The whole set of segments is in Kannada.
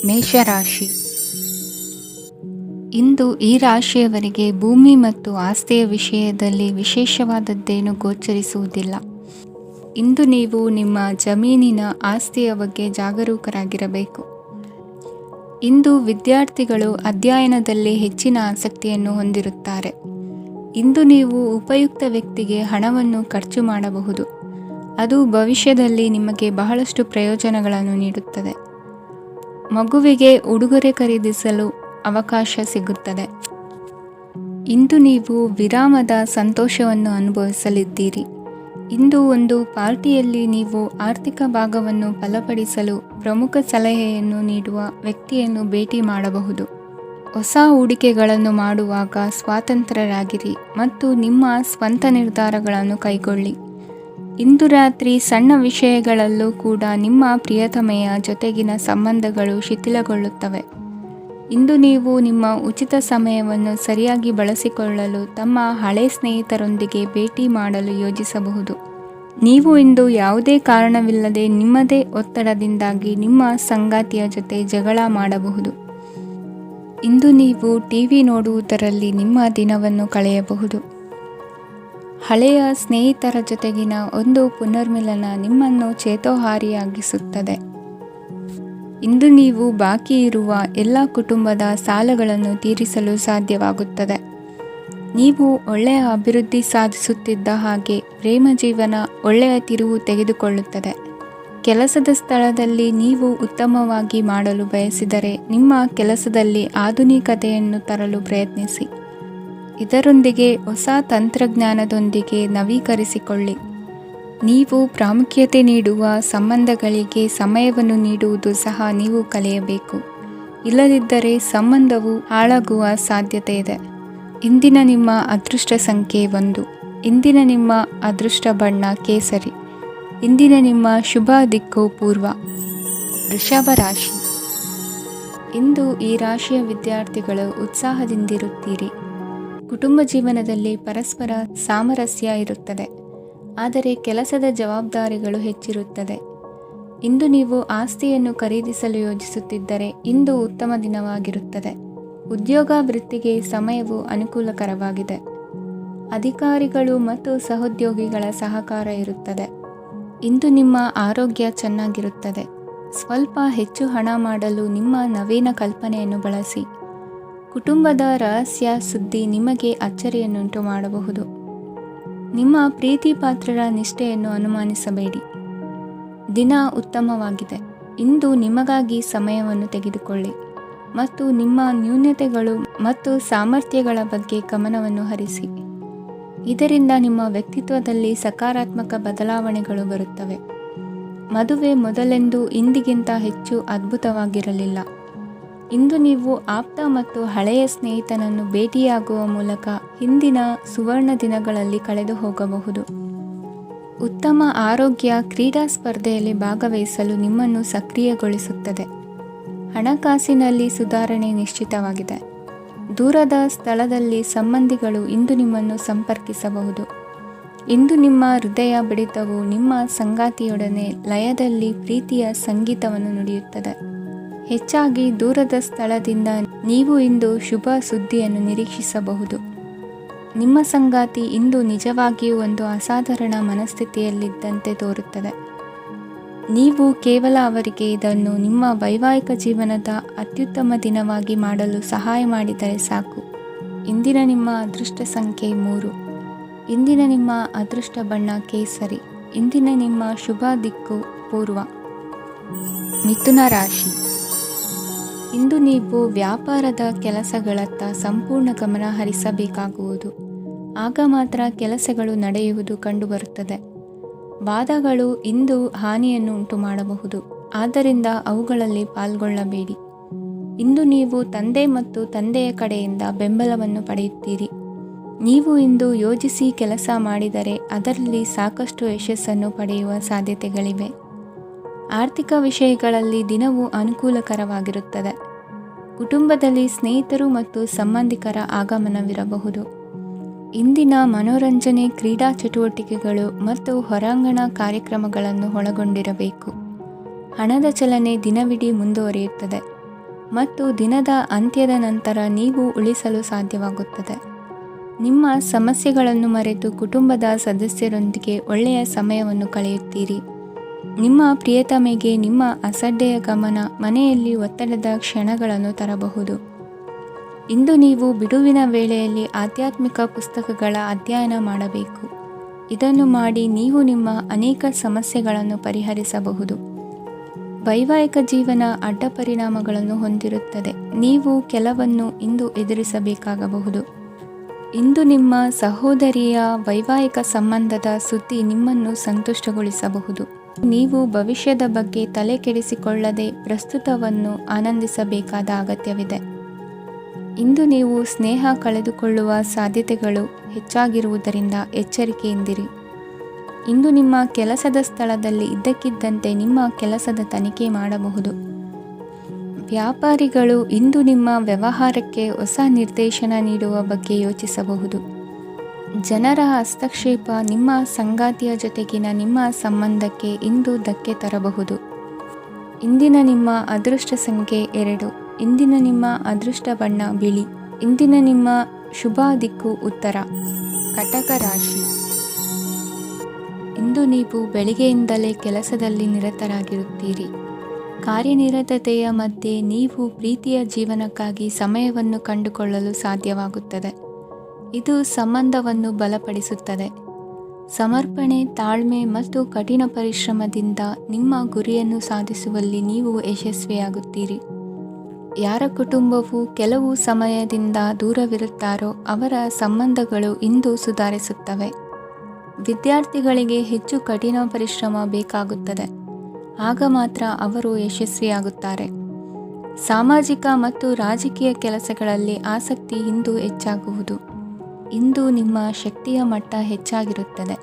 ಮೇಷರಾಶಿ. ಇಂದು ಈ ರಾಶಿಯವರಿಗೆ ಭೂಮಿ ಮತ್ತು ಆಸ್ತಿಯ ವಿಷಯದಲ್ಲಿ ವಿಶೇಷವಾದದ್ದೇನು ಗೋಚರಿಸುವುದಿಲ್ಲ. ಇಂದು ನೀವು ನಿಮ್ಮ ಜಮೀನಿನ ಆಸ್ತಿಯ ಬಗ್ಗೆ ಜಾಗರೂಕರಾಗಿರಬೇಕು. ಇಂದು ವಿದ್ಯಾರ್ಥಿಗಳು ಅಧ್ಯಯನದಲ್ಲಿ ಹೆಚ್ಚಿನ ಆಸಕ್ತಿಯನ್ನು ಹೊಂದಿರುತ್ತಾರೆ. ಇಂದು ನೀವು ಉಪಯುಕ್ತ ವ್ಯಕ್ತಿಗೆ ಹಣವನ್ನು ಖರ್ಚು ಮಾಡಬಹುದು. ಅದು ಭವಿಷ್ಯದಲ್ಲಿ ನಿಮಗೆ ಬಹಳಷ್ಟು ಪ್ರಯೋಜನಗಳನ್ನು ನೀಡುತ್ತದೆ. ಮಗುವಿಗೆ ಉಡುಗೊರೆ ಖರೀದಿಸಲು ಅವಕಾಶ ಸಿಗುತ್ತದೆ. ಇಂದು ನೀವು ವಿರಾಮದ ಸಂತೋಷವನ್ನು ಅನುಭವಿಸಲಿದ್ದೀರಿ. ಇಂದು ಒಂದು ಪಾರ್ಟಿಯಲ್ಲಿ ನೀವು ಆರ್ಥಿಕ ಭಾಗವನ್ನು ಬಲಪಡಿಸಲು ಪ್ರಮುಖ ಸಲಹೆಯನ್ನು ನೀಡುವ ವ್ಯಕ್ತಿಯನ್ನು ಭೇಟಿ ಮಾಡಬಹುದು. ಹೊಸ ಹೂಡಿಕೆಗಳನ್ನು ಮಾಡುವಾಗ ಸ್ವಾತಂತ್ರ್ಯರಾಗಿರಿ ಮತ್ತು ನಿಮ್ಮ ಸ್ವಂತ ನಿರ್ಧಾರಗಳನ್ನು ಕೈಗೊಳ್ಳಿ. ಇಂದು ರಾತ್ರಿ ಸಣ್ಣ ವಿಷಯಗಳಲ್ಲೂ ಕೂಡ ನಿಮ್ಮ ಪ್ರಿಯತಮೆಯ ಜೊತೆಗಿನ ಸಂಬಂಧಗಳು ಶಿಥಿಲಗೊಳ್ಳುತ್ತವೆ. ಇಂದು ನೀವು ನಿಮ್ಮ ಉಚಿತ ಸಮಯವನ್ನು ಸರಿಯಾಗಿ ಬಳಸಿಕೊಳ್ಳಲು ತಮ್ಮ ಹಳೆ ಸ್ನೇಹಿತರೊಂದಿಗೆ ಭೇಟಿ ಮಾಡಲು ಯೋಜಿಸಬಹುದು. ನೀವು ಇಂದು ಯಾವುದೇ ಕಾರಣವಿಲ್ಲದೆ ನಿಮ್ಮದೇ ಒತ್ತಡದಿಂದಾಗಿ ನಿಮ್ಮ ಸಂಗಾತಿಯ ಜೊತೆ ಜಗಳ ಮಾಡಬಹುದು. ಇಂದು ನೀವು ಟಿವಿ ನೋಡುವುದರಲ್ಲಿ ನಿಮ್ಮ ದಿನವನ್ನು ಕಳೆಯಬಹುದು. ಹಳೆಯ ಸ್ನೇಹಿತರ ಜೊತೆಗಿನ ಒಂದು ಪುನರ್ಮಿಲನ ನಿಮ್ಮನ್ನು ಚೇತೋಹಾರಿಯಾಗಿಸುತ್ತದೆ. ಇಂದು ನೀವು ಬಾಕಿ ಇರುವ ಎಲ್ಲ ಕುಟುಂಬದ ಸಾಲಗಳನ್ನು ತೀರಿಸಲು ಸಾಧ್ಯವಾಗುತ್ತದೆ. ನೀವು ಒಳ್ಳೆಯ ಅಭಿವೃದ್ಧಿ ಸಾಧಿಸುತ್ತಿದ್ದ ಹಾಗೆ ಪ್ರೇಮ ಜೀವನ ಒಳ್ಳೆಯ ತಿರುವು ತೆಗೆದುಕೊಳ್ಳುತ್ತದೆ. ಕೆಲಸದ ಸ್ಥಳದಲ್ಲಿ ನೀವು ಉತ್ತಮವಾಗಿ ಮಾಡಲು ಬಯಸಿದರೆ ನಿಮ್ಮ ಕೆಲಸದಲ್ಲಿ ಆಧುನಿಕತೆಯನ್ನು ತರಲು ಪ್ರಯತ್ನಿಸಿ. ಇದರೊಂದಿಗೆ ಹೊಸ ತಂತ್ರಜ್ಞಾನದೊಂದಿಗೆ ನವೀಕರಿಸಿಕೊಳ್ಳಿ. ನೀವು ಪ್ರಾಮುಖ್ಯತೆ ನೀಡುವ ಸಂಬಂಧಗಳಿಗೆ ಸಮಯವನ್ನು ನೀಡುವುದು ಸಹ ನೀವು ಕಲಿಯಬೇಕು. ಇಲ್ಲದಿದ್ದರೆ ಸಂಬಂಧವು ಹಾಳಾಗುವ ಸಾಧ್ಯತೆ ಇದೆ. ಇಂದಿನ ನಿಮ್ಮ ಅದೃಷ್ಟ ಸಂಖ್ಯೆ 1. ಇಂದಿನ ನಿಮ್ಮ ಅದೃಷ್ಟ ಬಣ್ಣ ಕೇಸರಿ. ಇಂದಿನ ನಿಮ್ಮ ಶುಭ ದಿಕ್ಕು ಪೂರ್ವ. ವೃಷಭ ರಾಶಿ. ಇಂದು ಈ ರಾಶಿಯ ವಿದ್ಯಾರ್ಥಿಗಳು ಉತ್ಸಾಹದಿಂದಿರುತ್ತೀರಿ. ಕುಟುಂಬ ಜೀವನದಲ್ಲಿ ಪರಸ್ಪರ ಸಾಮರಸ್ಯ ಇರುತ್ತದೆ, ಆದರೆ ಕೆಲಸದ ಜವಾಬ್ದಾರಿಗಳು ಹೆಚ್ಚಿರುತ್ತದೆ. ಇಂದು ನೀವು ಆಸ್ತಿಯನ್ನು ಖರೀದಿಸಲು ಯೋಜಿಸುತ್ತಿದ್ದರೆ ಇಂದು ಉತ್ತಮ ದಿನವಾಗಿರುತ್ತದೆ. ಉದ್ಯೋಗ ವೃತ್ತಿಗೆ ಸಮಯವು ಅನುಕೂಲಕರವಾಗಿದೆ. ಅಧಿಕಾರಿಗಳು ಮತ್ತು ಸಹೋದ್ಯೋಗಿಗಳ ಸಹಕಾರ ಇರುತ್ತದೆ. ಇಂದು ನಿಮ್ಮ ಆರೋಗ್ಯ ಚೆನ್ನಾಗಿರುತ್ತದೆ. ಸ್ವಲ್ಪ ಹೆಚ್ಚು ಹಣ ಮಾಡಲು ನಿಮ್ಮ ನವೀನ ಕಲ್ಪನೆಯನ್ನು ಬಳಸಿ. ಕುಟುಂಬದ ರಹಸ್ಯ ಸುದ್ದಿ ನಿಮಗೆ ಅಚ್ಚರಿಯನ್ನುಂಟು ಮಾಡಬಹುದು. ನಿಮ್ಮ ಪ್ರೀತಿ ಪಾತ್ರರ ನಿಷ್ಠೆಯನ್ನು ಅನುಮಾನಿಸಬೇಡಿ. ದಿನ ಉತ್ತಮವಾಗಿದೆ. ಇಂದು ನಿಮಗಾಗಿ ಸಮಯವನ್ನು ತೆಗೆದುಕೊಳ್ಳಿ ಮತ್ತು ನಿಮ್ಮ ನ್ಯೂನತೆಗಳು ಮತ್ತು ಸಾಮರ್ಥ್ಯಗಳ ಬಗ್ಗೆ ಗಮನವನ್ನು ಹರಿಸಿ. ಇದರಿಂದ ನಿಮ್ಮ ವ್ಯಕ್ತಿತ್ವದಲ್ಲಿ ಸಕಾರಾತ್ಮಕ ಬದಲಾವಣೆಗಳು ಬರುತ್ತವೆ. ಮದುವೆ ಮೊದಲೆಂದು ಇಂದಿಗಿಂತ ಹೆಚ್ಚು ಅದ್ಭುತವಾಗಿರಲಿಲ್ಲ. ಇಂದು ನೀವು ಆಪ್ತ ಮತ್ತು ಹಳೆಯ ಸ್ನೇಹಿತನನ್ನು ಭೇಟಿಯಾಗುವ ಮೂಲಕ ಹಿಂದಿನ ಸುವರ್ಣ ದಿನಗಳಲ್ಲಿ ಕಳೆದು ಹೋಗಬಹುದು. ಉತ್ತಮ ಆರೋಗ್ಯ ಕ್ರೀಡಾ ಸ್ಪರ್ಧೆಯಲ್ಲಿ ಭಾಗವಹಿಸಲು ನಿಮ್ಮನ್ನು ಸಕ್ರಿಯಗೊಳಿಸುತ್ತದೆ. ಹಣಕಾಸಿನಲ್ಲಿ ಸುಧಾರಣೆ ನಿಶ್ಚಿತವಾಗಿದೆ. ದೂರದ ಸ್ಥಳದಲ್ಲಿ ಸಂಬಂಧಿಗಳು ಇಂದು ನಿಮ್ಮನ್ನು ಸಂಪರ್ಕಿಸಬಹುದು. ಇಂದು ನಿಮ್ಮ ಹೃದಯ ಬಡಿತವು ನಿಮ್ಮ ಸಂಗಾತಿಯೊಡನೆ ಲಯದಲ್ಲಿ ಪ್ರೀತಿಯ ಸಂಗೀತವನ್ನು ನುಡಿಯುತ್ತದೆ. ಹೆಚ್ಚಾಗಿ ದೂರದ ಸ್ಥಳದಿಂದ ನೀವು ಇಂದು ಶುಭ ಸುದ್ದಿಯನ್ನು ನಿರೀಕ್ಷಿಸಬಹುದು. ನಿಮ್ಮ ಸಂಗಾತಿ ಇಂದು ನಿಜವಾಗಿಯೂ ಒಂದು ಅಸಾಧಾರಣ ಮನಸ್ಥಿತಿಯಲ್ಲಿದ್ದಂತೆ ತೋರುತ್ತದೆ. ನೀವು ಕೇವಲ ಅವರಿಗೆ ಇದನ್ನು ನಿಮ್ಮ ವೈವಾಹಿಕ ಜೀವನದ ಅತ್ಯುತ್ತಮ ದಿನವಾಗಿ ಮಾಡಲು ಸಹಾಯ ಮಾಡಿದರೆ ಸಾಕು. ಇಂದಿನ ನಿಮ್ಮ ಅದೃಷ್ಟ ಸಂಖ್ಯೆ 3. ಇಂದಿನ ನಿಮ್ಮ ಅದೃಷ್ಟ ಬಣ್ಣ ಕೇಸರಿ. ಇಂದಿನ ನಿಮ್ಮ ಶುಭ ದಿಕ್ಕು ಪೂರ್ವ. ಮಿಥುನ ರಾಶಿ. ಇಂದು ನೀವು ವ್ಯಾಪಾರದ ಕೆಲಸಗಳತ್ತ ಸಂಪೂರ್ಣ ಗಮನ ಹರಿಸಬೇಕಾಗುವುದು. ಆಗ ಮಾತ್ರ ಕೆಲಸಗಳು ನಡೆಯುವುದು ಕಂಡುಬರುತ್ತದೆ. ವಾದಗಳು ಇಂದು ಹಾನಿಯನ್ನು ಉಂಟು ಮಾಡಬಹುದು, ಆದ್ದರಿಂದ ಅವುಗಳಲ್ಲಿ ಪಾಲ್ಗೊಳ್ಳಬೇಡಿ. ಇಂದು ನೀವು ತಂದೆ ಮತ್ತು ತಂದೆಯ ಕಡೆಯಿಂದ ಬೆಂಬಲವನ್ನು ಪಡೆಯುತ್ತೀರಿ. ನೀವು ಇಂದು ಯೋಜಿಸಿ ಕೆಲಸ ಮಾಡಿದರೆ ಅದರಲ್ಲಿ ಸಾಕಷ್ಟು ಯಶಸ್ಸನ್ನು ಪಡೆಯುವ ಸಾಧ್ಯತೆಗಳಿವೆ. ಆರ್ಥಿಕ ವಿಷಯಗಳಲ್ಲಿ ದಿನವು ಅನುಕೂಲಕರವಾಗಿರುತ್ತದೆ. ಕುಟುಂಬದಲ್ಲಿ ಸ್ನೇಹಿತರು ಮತ್ತು ಸಂಬಂಧಿಕರ ಆಗಮನವಿರಬಹುದು. ಇಂದಿನ ಮನೋರಂಜನೆ ಕ್ರೀಡಾ ಚಟುವಟಿಕೆಗಳು ಮತ್ತು ಹೊರಾಂಗಣ ಕಾರ್ಯಕ್ರಮಗಳನ್ನು ಒಳಗೊಂಡಿರಬೇಕು. ಹಣದ ಚಲನೆ ದಿನವಿಡೀ ಮುಂದುವರಿಯುತ್ತದೆ ಮತ್ತು ದಿನದ ಅಂತ್ಯದ ನಂತರ ನೀವು ಉಳಿಸಲು ಸಾಧ್ಯವಾಗುತ್ತದೆ. ನಿಮ್ಮ ಸಮಸ್ಯೆಗಳನ್ನು ಮರೆತು ಕುಟುಂಬದ ಸದಸ್ಯರೊಂದಿಗೆ ಒಳ್ಳೆಯ ಸಮಯವನ್ನು ಕಳೆಯುತ್ತೀರಿ. ನಿಮ್ಮ ಪ್ರಿಯತಮೆಗೆ ನಿಮ್ಮ ಅಸಡ್ಡೆಯ ಗಮನ ಮನೆಯಲ್ಲಿ ಒತ್ತಡದ ಕ್ಷಣಗಳನ್ನು ತರಬಹುದು. ಇಂದು ನೀವು ಬಿಡುವಿನ ವೇಳೆಯಲ್ಲಿ ಆಧ್ಯಾತ್ಮಿಕ ಪುಸ್ತಕಗಳ ಅಧ್ಯಯನ ಮಾಡಬೇಕು. ಇದನ್ನು ಮಾಡಿ ನೀವು ನಿಮ್ಮ ಅನೇಕ ಸಮಸ್ಯೆಗಳನ್ನು ಪರಿಹರಿಸಬಹುದು. ವೈವಾಹಿಕ ಜೀವನ ಅಡ್ಡ ಪರಿಣಾಮಗಳನ್ನು ಹೊಂದಿರುತ್ತದೆ. ನೀವು ಕೆಲವನ್ನು ಇಂದು ಎದುರಿಸಬೇಕಾಗಬಹುದು. ಇಂದು ನಿಮ್ಮ ಸಹೋದರಿಯ ವೈವಾಹಿಕ ಸಂಬಂಧದ ಸುದ್ದಿ ನಿಮ್ಮನ್ನು ಸಂತುಷ್ಟಗೊಳಿಸಬಹುದು. ನೀವು ಭವಿಷ್ಯದ ಬಗ್ಗೆ ತಲೆ ಕೆಡಿಸಿಕೊಳ್ಳದೆ ಪ್ರಸ್ತುತವನ್ನು ಆನಂದಿಸಬೇಕಾದ ಅಗತ್ಯವಿದೆ. ಇಂದು ನೀವು ಸ್ನೇಹ ಕಳೆದುಕೊಳ್ಳುವ ಸಾಧ್ಯತೆಗಳು ಹೆಚ್ಚಾಗಿರುವುದರಿಂದ ಎಚ್ಚರಿಕೆಯಿಂದಿರಿ. ಇಂದು ನಿಮ್ಮ ಕೆಲಸದ ಸ್ಥಳದಲ್ಲಿ ಇದ್ದಕ್ಕಿದ್ದಂತೆ ನಿಮ್ಮ ಕೆಲಸದ ತನಿಖೆ ಮಾಡಬಹುದು. ವ್ಯಾಪಾರಿಗಳು ಇಂದು ನಿಮ್ಮ ವ್ಯವಹಾರಕ್ಕೆ ಹೊಸ ನಿರ್ದೇಶನ ನೀಡುವ ಬಗ್ಗೆ ಯೋಚಿಸಬಹುದು. ಜನರ ಹಸ್ತಕ್ಷೇಪ ನಿಮ್ಮ ಸಂಗಾತಿಯ ಜೊತೆಗಿನ ನಿಮ್ಮ ಸಂಬಂಧಕ್ಕೆ ಇಂದು ಧಕ್ಕೆ ತರಬಹುದು. ಇಂದಿನ ನಿಮ್ಮ ಅದೃಷ್ಟ ಸಂಖ್ಯೆ 2. ಇಂದಿನ ನಿಮ್ಮ ಅದೃಷ್ಟ ಬಣ್ಣ ಬಿಳಿ. ಇಂದಿನ ನಿಮ್ಮ ಶುಭ ದಿಕ್ಕು ಉತ್ತರ. ಕಟಕ ರಾಶಿ. ಇಂದು ನೀವು ಬೆಳಿಗ್ಗೆಯಿಂದಲೇ ಕೆಲಸದಲ್ಲಿ ನಿರತರಾಗಿರುತ್ತೀರಿ. ಕಾರ್ಯನಿರತತೆಯ ಮಧ್ಯೆ ನೀವು ಪ್ರೀತಿಯ ಜೀವನಕ್ಕಾಗಿ ಸಮಯವನ್ನು ಕಂಡುಕೊಳ್ಳಲು ಸಾಧ್ಯವಾಗುತ್ತದೆ. ಇದು ಸಂಬಂಧವನ್ನು ಬಲಪಡಿಸುತ್ತದೆ. ಸಮರ್ಪಣೆ, ತಾಳ್ಮೆ ಮತ್ತು ಕಠಿಣ ಪರಿಶ್ರಮದಿಂದ ನಿಮ್ಮ ಗುರಿಯನ್ನು ಸಾಧಿಸುವಲ್ಲಿ ನೀವು ಯಶಸ್ವಿಯಾಗುತ್ತೀರಿ. ಯಾರ ಕುಟುಂಬವು ಕೆಲವು ಸಮಯದಿಂದ ದೂರವಿರುತ್ತಾರೋ ಅವರ ಸಂಬಂಧಗಳು ಇಂದು ಸುಧಾರಿಸುತ್ತವೆ. ವಿದ್ಯಾರ್ಥಿಗಳಿಗೆ ಹೆಚ್ಚು ಕಠಿಣ ಪರಿಶ್ರಮ ಬೇಕಾಗುತ್ತದೆ. ಆಗ ಮಾತ್ರ ಅವರು ಯಶಸ್ವಿಯಾಗುತ್ತಾರೆ. ಸಾಮಾಜಿಕ ಮತ್ತು ರಾಜಕೀಯ ಕೆಲಸಗಳಲ್ಲಿ ಆಸಕ್ತಿ ಇಂದು ಹೆಚ್ಚಾಗುವುದು. ಇಂದು ನಿಮ್ಮ ಶಕ್ತಿಯ ಮಟ್ಟ ಹೆಚ್ಚಾಗಿರುತ್ತದೆ.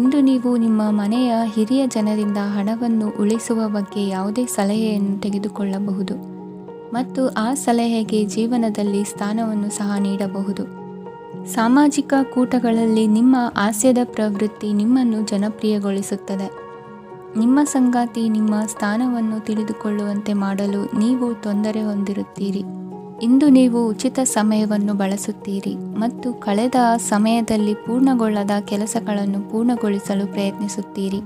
ಇಂದು ನೀವು ನಿಮ್ಮ ಮನೆಯ ಹಿರಿಯ ಜನರಿಂದ ಹಣವನ್ನು ಉಳಿಸುವ ಬಗ್ಗೆ ಯಾವುದೇ ಸಲಹೆಯನ್ನು ತೆಗೆದುಕೊಳ್ಳಬಹುದು ಮತ್ತು ಆ ಸಲಹೆಗೆ ಜೀವನದಲ್ಲಿ ಸ್ಥಾನವನ್ನು ಸಹ ನೀಡಬಹುದು. ಸಾಮಾಜಿಕ ಕೂಟಗಳಲ್ಲಿ ನಿಮ್ಮ ಹಾಸ್ಯದ ಪ್ರವೃತ್ತಿ ನಿಮ್ಮನ್ನು ಜನಪ್ರಿಯಗೊಳಿಸುತ್ತದೆ. ನಿಮ್ಮ ಸಂಗಾತಿ ನಿಮ್ಮ ಸ್ಥಾನವನ್ನು ತಿಳಿದುಕೊಳ್ಳುವಂತೆ ಮಾಡಲು ನೀವು ತೊಂದರೆ ಹೊಂದಿರುತ್ತೀರಿ. ಇಂದು ನೀವು ಉಚಿತ ಸಮಯವನ್ನು ಬಳಸುತ್ತೀರಿ ಮತ್ತು ಕಳೆದ ಸಮಯದಲ್ಲಿ ಪೂರ್ಣಗೊಳ್ಳದ ಕೆಲಸಗಳನ್ನು ಪೂರ್ಣಗೊಳಿಸಲು ಪ್ರಯತ್ನಿಸುತ್ತೀರಿ.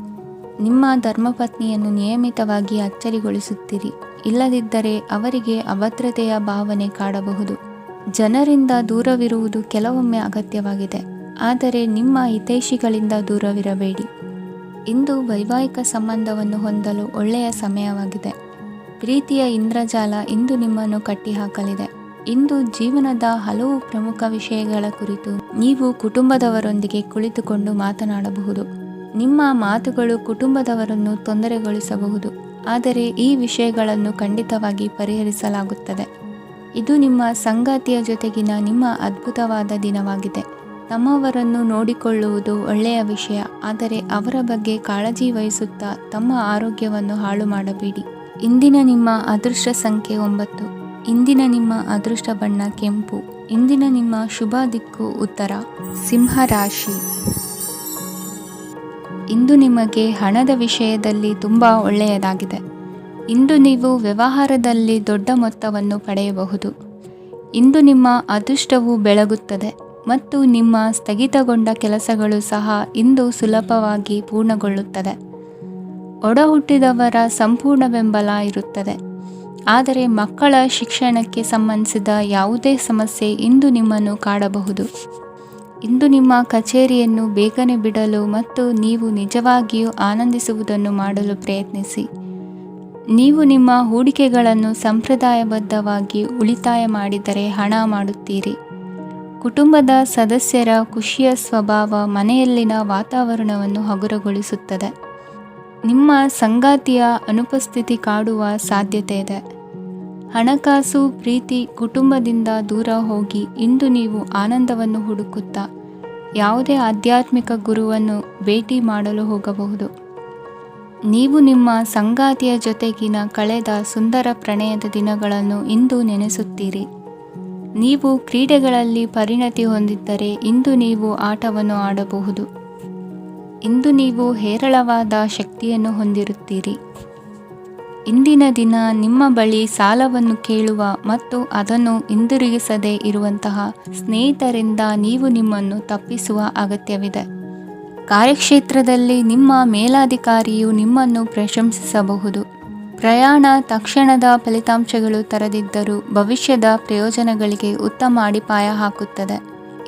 ನಿಮ್ಮ ಧರ್ಮಪತ್ನಿಯನ್ನು ನಿಯಮಿತವಾಗಿ ಅಚ್ಚರಿಗೊಳಿಸುತ್ತೀರಿ. ಇಲ್ಲದಿದ್ದರೆ ಅವರಿಗೆ ಅಭದ್ರತೆಯ ಭಾವನೆ ಕಾಡಬಹುದು. ಜನರಿಂದ ದೂರವಿರುವುದು ಕೆಲವೊಮ್ಮೆ ಅಗತ್ಯವಾಗಿದೆ, ಆದರೆ ನಿಮ್ಮ ಹಿತೈಷಿಗಳಿಂದ ದೂರವಿರಬೇಡಿ. ಇಂದು ವೈವಾಹಿಕ ಸಂಬಂಧವನ್ನು ಹೊಂದಲು ಒಳ್ಳೆಯ ಸಮಯವಾಗಿದೆ. ಪ್ರೀತಿಯ ಇಂದ್ರಜಾಲ ಇಂದು ನಿಮ್ಮನ್ನು ಕಟ್ಟಿಹಾಕಲಿದೆ. ಇಂದು ಜೀವನದ ಹಲವು ಪ್ರಮುಖ ವಿಷಯಗಳ ಕುರಿತು ನೀವು ಕುಟುಂಬದವರೊಂದಿಗೆ ಕುಳಿತುಕೊಂಡು ಮಾತನಾಡಬಹುದು. ನಿಮ್ಮ ಮಾತುಗಳು ಕುಟುಂಬದವರನ್ನು ತೊಂದರೆಗೊಳಿಸಬಹುದು, ಆದರೆ ಈ ವಿಷಯಗಳನ್ನು ಖಂಡಿತವಾಗಿ ಪರಿಹರಿಸಲಾಗುತ್ತದೆ. ಇದು ನಿಮ್ಮ ಸಂಗಾತಿಯ ಜೊತೆಗಿನ ನಿಮ್ಮ ಅದ್ಭುತವಾದ ದಿನವಾಗಿದೆ. ತಮ್ಮವರನ್ನು ನೋಡಿಕೊಳ್ಳುವುದು ಒಳ್ಳೆಯ ವಿಷಯ, ಆದರೆ ಅವರ ಬಗ್ಗೆ ಕಾಳಜಿ ವಹಿಸುತ್ತಾ ತಮ್ಮ ಆರೋಗ್ಯವನ್ನು ಹಾಳು ಮಾಡಬೇಡಿ. ಇಂದಿನ ನಿಮ್ಮ ಅದೃಷ್ಟ ಸಂಖ್ಯೆ 9. ಇಂದಿನ ನಿಮ್ಮ ಅದೃಷ್ಟ ಬಣ್ಣ ಕೆಂಪು. ಇಂದಿನ ನಿಮ್ಮ ಶುಭ ದಿಕ್ಕು ಉತ್ತರ. ಸಿಂಹ ರಾಶಿ. ಇಂದು ನಿಮಗೆ ಹಣದ ವಿಷಯದಲ್ಲಿ ತುಂಬ ಒಳ್ಳೆಯದಾಗಿದೆ. ಇಂದು ನೀವು ವ್ಯವಹಾರದಲ್ಲಿ ದೊಡ್ಡ ಮೊತ್ತವನ್ನು ಪಡೆಯಬಹುದು. ಇಂದು ನಿಮ್ಮ ಅದೃಷ್ಟವು ಬೆಳಗುತ್ತದೆ ಮತ್ತು ನಿಮ್ಮ ಸ್ಥಗಿತಗೊಂಡ ಕೆಲಸಗಳು ಸಹ ಇಂದು ಸುಲಭವಾಗಿ ಪೂರ್ಣಗೊಳ್ಳುತ್ತದೆ. ಒಡಹುಟ್ಟಿದವರ ಸಂಪೂರ್ಣ ಬೆಂಬಲ ಇರುತ್ತದೆ, ಆದರೆ ಮಕ್ಕಳ ಶಿಕ್ಷಣಕ್ಕೆ ಸಂಬಂಧಿಸಿದ ಯಾವುದೇ ಸಮಸ್ಯೆ ಇಂದು ನಿಮ್ಮನ್ನು ಕಾಡಬಹುದು. ಇಂದು ನಿಮ್ಮ ಕಚೇರಿಯನ್ನು ಬೇಗನೆ ಬಿಡಲು ಮತ್ತು ನೀವು ನಿಜವಾಗಿಯೂ ಆನಂದಿಸುವುದನ್ನು ಮಾಡಲು ಪ್ರಯತ್ನಿಸಿ. ನೀವು ನಿಮ್ಮ ಹೂಡಿಕೆಗಳನ್ನು ಸಂಪ್ರದಾಯಬದ್ಧವಾಗಿ ಉಳಿತಾಯ ಮಾಡಿದರೆ ಹಣ ಮಾಡುತ್ತೀರಿ. ಕುಟುಂಬದ ಸದಸ್ಯರ ಖುಷಿಯ ಸ್ವಭಾವ ಮನೆಯಲ್ಲಿನ ವಾತಾವರಣವನ್ನು ಹಗುರಗೊಳಿಸುತ್ತದೆ. ನಿಮ್ಮ ಸಂಗಾತಿಯ ಅನುಪಸ್ಥಿತಿ ಕಾಡುವ ಸಾಧ್ಯತೆ ಇದೆ. ಹಣಕಾಸು, ಪ್ರೀತಿ, ಕುಟುಂಬದಿಂದ ದೂರ ಹೋಗಿ ಇಂದು ನೀವು ಆನಂದವನ್ನು ಹುಡುಕುತ್ತಾ ಯಾವುದೇ ಆಧ್ಯಾತ್ಮಿಕ ಗುರುವನ್ನು ಭೇಟಿ ಮಾಡಲು ಹೋಗಬಹುದು. ನೀವು ನಿಮ್ಮ ಸಂಗಾತಿಯ ಜೊತೆಗಿನ ಕಳೆದ ಸುಂದರ ಪ್ರಣಯದ ದಿನಗಳನ್ನು ಇಂದು ನೆನೆಸುತ್ತೀರಿ. ನೀವು ಕ್ರೀಡೆಗಳಲ್ಲಿ ಪರಿಣತಿ ಹೊಂದಿದ್ದರೆ ಇಂದು ನೀವು ಆಟವನ್ನು ಆಡಬಹುದು. ಇಂದು ನೀವು ಹೇರಳವಾದ ಶಕ್ತಿಯನ್ನು ಹೊಂದಿರುತ್ತೀರಿ. ಇಂದಿನ ದಿನ ನಿಮ್ಮ ಬಳಿ ಸಾಲವನ್ನು ಕೇಳುವ ಮತ್ತು ಅದನ್ನು ಹಿಂದಿರುಗಿಸದೇ ಇರುವಂತಹ ಸ್ನೇಹಿತರಿಂದ ನೀವು ನಿಮ್ಮನ್ನು ತಪ್ಪಿಸುವ ಅಗತ್ಯವಿದೆ. ಕಾರ್ಯಕ್ಷೇತ್ರದಲ್ಲಿ ನಿಮ್ಮ ಮೇಲಾಧಿಕಾರಿಯು ನಿಮ್ಮನ್ನು ಪ್ರಶಂಸಿಸಬಹುದು. ಪ್ರಯಾಣ ತಕ್ಷಣದ ಫಲಿತಾಂಶಗಳು ತರದಿದ್ದರೂ ಭವಿಷ್ಯದ ಪ್ರಯೋಜನಗಳಿಗೆ ಉತ್ತಮ ಅಡಿಪಾಯ ಹಾಕುತ್ತದೆ.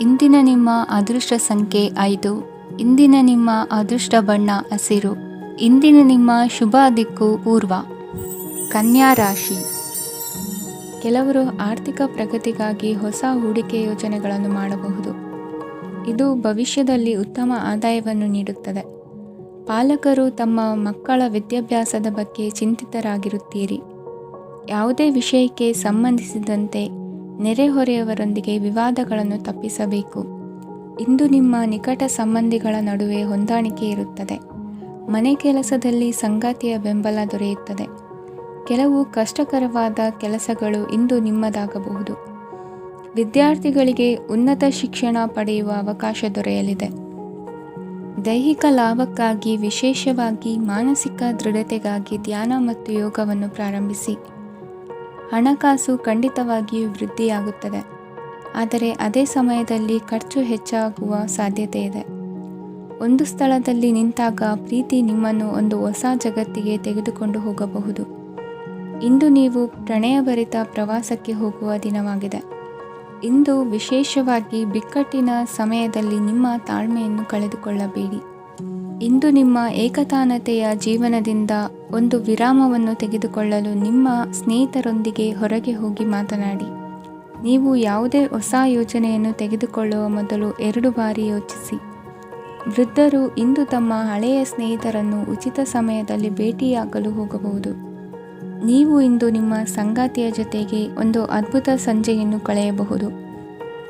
ಇಂದಿನ ನಿಮ್ಮ ಅದೃಷ್ಟ ಸಂಖ್ಯೆ 5. ಇಂದಿನ ನಿಮ್ಮ ಅದೃಷ್ಟ ಬಣ್ಣ ಹಸಿರು. ಇಂದಿನ ನಿಮ್ಮ ಶುಭ ದಿಕ್ಕು ಪೂರ್ವ. ಕನ್ಯಾ ರಾಶಿ. ಕೆಲವರು ಆರ್ಥಿಕ ಪ್ರಗತಿಗಾಗಿ ಹೊಸ ಹೂಡಿಕೆ ಯೋಜನೆಗಳನ್ನು ಮಾಡಬಹುದು. ಇದು ಭವಿಷ್ಯದಲ್ಲಿ ಉತ್ತಮ ಆದಾಯವನ್ನು ನೀಡುತ್ತದೆ. ಪಾಲಕರು ತಮ್ಮ ಮಕ್ಕಳ ವಿದ್ಯಾಭ್ಯಾಸದ ಬಗ್ಗೆ ಚಿಂತಿತರಾಗಿರುತ್ತೀರಿ. ಯಾವುದೇ ವಿಷಯಕ್ಕೆ ಸಂಬಂಧಿಸಿದಂತೆ ನೆರೆಹೊರೆಯವರೊಂದಿಗೆ ವಿವಾದಗಳನ್ನು ತಪ್ಪಿಸಬೇಕು. ಇಂದು ನಿಮ್ಮ ನಿಕಟ ಸಂಬಂಧಿಗಳ ನಡುವೆ ಹೊಂದಾಣಿಕೆ ಇರುತ್ತದೆ. ಮನೆ ಕೆಲಸದಲ್ಲಿ ಸಂಗಾತಿಯ ಬೆಂಬಲ ದೊರೆಯುತ್ತದೆ. ಕೆಲವು ಕಷ್ಟಕರವಾದ ಕೆಲಸಗಳು ಇಂದು ನಿಮ್ಮದಾಗಬಹುದು. ವಿದ್ಯಾರ್ಥಿಗಳಿಗೆ ಉನ್ನತ ಶಿಕ್ಷಣ ಪಡೆಯುವ ಅವಕಾಶ ದೊರೆಯಲಿದೆ. ದೈಹಿಕ ಲಾಭಕ್ಕಾಗಿ, ವಿಶೇಷವಾಗಿ ಮಾನಸಿಕ ದೃಢತೆಗಾಗಿ ಧ್ಯಾನ ಮತ್ತು ಯೋಗವನ್ನು ಪ್ರಾರಂಭಿಸಿ. ಹಣಕಾಸು ಖಂಡಿತವಾಗಿಯೂ ವೃದ್ಧಿಯಾಗುತ್ತದೆ, ಆದರೆ ಅದೇ ಸಮಯದಲ್ಲಿ ಖರ್ಚು ಹೆಚ್ಚಾಗುವ ಸಾಧ್ಯತೆ ಇದೆ. ಒಂದು ಸ್ಥಳದಲ್ಲಿ ನಿಂತಾಗ ಪ್ರೀತಿ ನಿಮ್ಮನ್ನು ಒಂದು ಹೊಸ ಜಗತ್ತಿಗೆ ತೆಗೆದುಕೊಂಡು ಹೋಗಬಹುದು. ಇಂದು ನೀವು ಪ್ರಣಯಭರಿತ ಪ್ರವಾಸಕ್ಕೆ ಹೋಗುವ ದಿನವಾಗಿದೆ. ಇಂದು ವಿಶೇಷವಾಗಿ ಬಿಕ್ಕಟ್ಟಿನ ಸಮಯದಲ್ಲಿ ನಿಮ್ಮ ತಾಳ್ಮೆಯನ್ನು ಕಳೆದುಕೊಳ್ಳಬೇಡಿ. ಇಂದು ನಿಮ್ಮ ಏಕತಾನತೆಯ ಜೀವನದಿಂದ ಒಂದು ವಿರಾಮವನ್ನು ತೆಗೆದುಕೊಳ್ಳಲು ನಿಮ್ಮ ಸ್ನೇಹಿತರೊಂದಿಗೆ ಹೊರಗೆ ಹೋಗಿ ಮಾತನಾಡಿ. ನೀವು ಯಾವುದೇ ಹೊಸ ಯೋಜನೆಯನ್ನು ತೆಗೆದುಕೊಳ್ಳುವ ಮೊದಲು 2 ಬಾರಿ ಯೋಚಿಸಿ. ವೃದ್ಧರು ಇಂದು ತಮ್ಮ ಹಳೆಯ ಸ್ನೇಹಿತರನ್ನು ಉಚಿತ ಸಮಯದಲ್ಲಿ ಭೇಟಿಯಾಗಲು ಹೋಗಬಹುದು. ನೀವು ಇಂದು ನಿಮ್ಮ ಸಂಗಾತಿಯ ಜೊತೆಗೆ ಒಂದು ಅದ್ಭುತ ಸಂಜೆಯನ್ನು ಕಳೆಯಬಹುದು.